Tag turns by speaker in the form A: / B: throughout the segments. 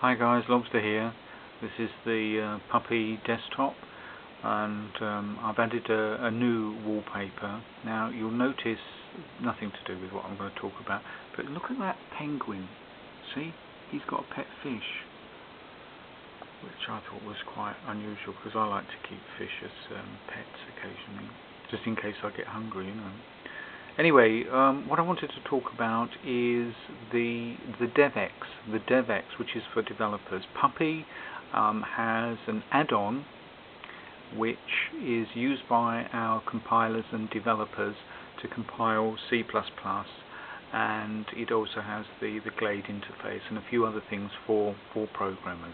A: Hi guys, Lobster here. This is the Puppy desktop, and I've added a new wallpaper. Now you'll notice nothing to do with what I'm going to talk about, but look at that penguin. See, he's got a pet fish, which I thought was quite unusual because I like to keep fish as pets occasionally, just in case I get hungry, you know. Anyway, what I wanted to talk about is the devx, which is for developers. Puppy has an add-on which is used by our compilers and developers to compile C++, and it also has the Glade interface and a few other things for programmers.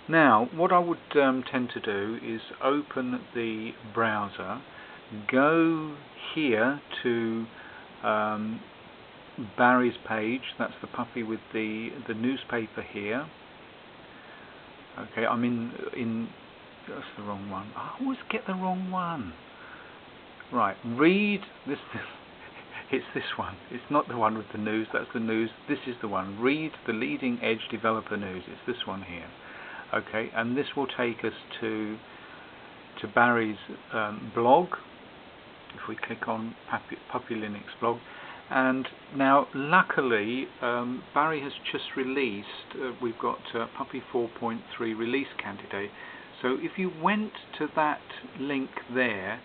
A: Now, what I would tend to do is open the browser, go here to Barry's page. That's the puppy with the newspaper here. Okay, I'm in that's the wrong one. I always get the wrong one. Right, read this. It's this one. It's not the one with the news. That's the news. This is the one. Read the leading edge developer news. It's this one here. Okay, and this will take us to Barry's blog. If we click on Puppy Linux blog, and now luckily Barry has just released, we've got Puppy 4.3 release candidate, so if you went to that link there,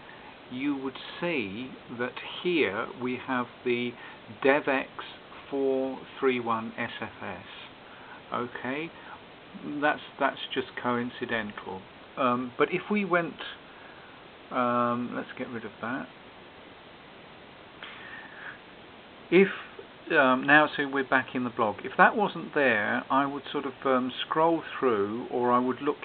A: you would see that here we have the devx 431 SFS. Okay, that's just coincidental, but if we went, let's get rid of that. If now, so we're back in the blog. If that wasn't there, I would sort of scroll through, or I would look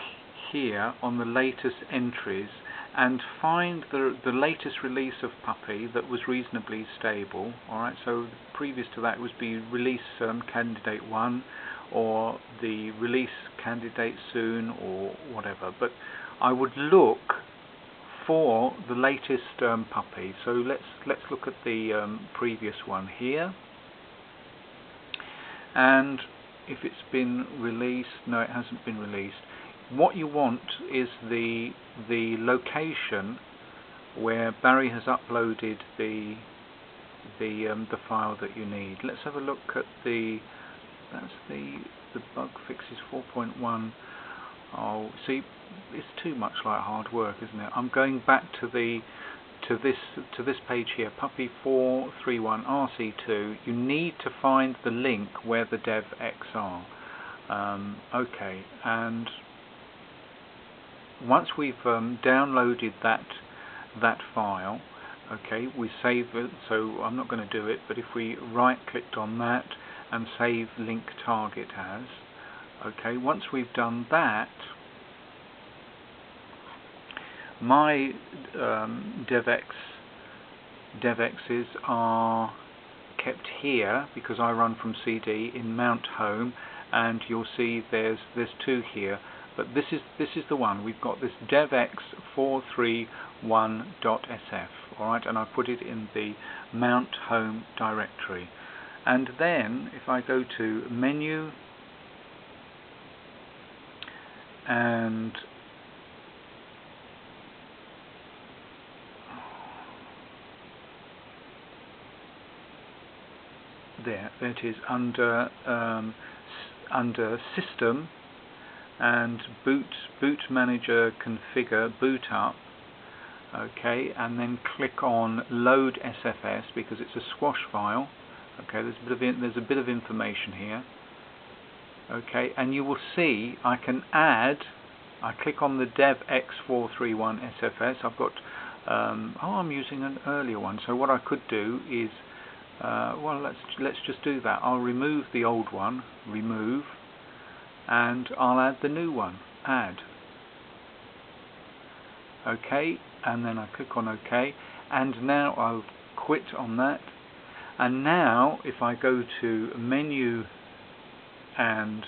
A: here on the latest entries and find the latest release of Puppy that was reasonably stable. All right, so previous to that was the release candidate 1, or the release candidate soon, or whatever. But I would look for the latest Puppy. So let's look at the previous one here, and if it's been released, no, it hasn't been released. What you want is the location where Barry has uploaded the file that you need. Let's have a look at that's the bug fixes 4.1. Oh, see, it's too much like hard work, isn't it? I'm going back to this page here, Puppy 431 RC2. You need to find the link where the devx are. Okay, and once we've downloaded that file, okay, we save it. So I'm not going to do it, but if we right-clicked on that and save link target as. Okay, once we've done that, my devx's are kept here because I run from CD in Mount Home, and you'll see there's two here, but this is the one. We've got this devx 431.sf. all right, and I put it in the Mount Home directory. And then if I go to menu and there it is, under System and boot manager configure boot up. Okay, and then click on load SFS because it's a squash file. Okay, there's a bit of information here. Okay, and you will see I can add. I click on the devx 431 SFS. I've got I'm using an earlier one, so what I could do is well, let's just do that. I'll remove the old one, remove, and I'll add the new one, add. Okay, and then I click on OK, and now I'll quit on that. And now if I go to menu and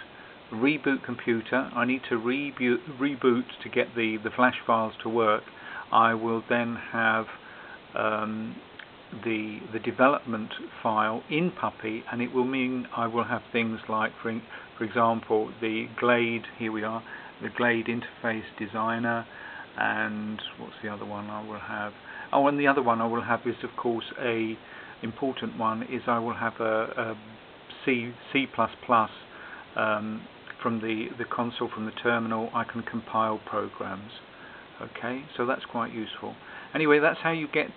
A: reboot computer, I need to reboot to get the flash files to work. I will then have the development file in Puppy, and it will mean I will have things like, for example, the Glade, here we are, the Glade interface designer, and what's the other one I will have? Oh, and the other one I will have is, of course, a important one is I will have a C++ from the console, from the terminal. I can compile programs. Okay, so that's quite useful. Anyway, that's how you get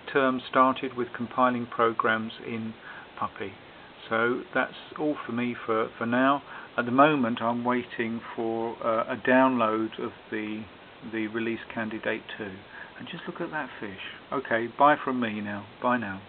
A: started with compiling programs in Puppy. So that's all for me for now. At the moment, I'm waiting for a download of the release candidate 2. And just look at that fish. Okay, bye from me now. Bye now.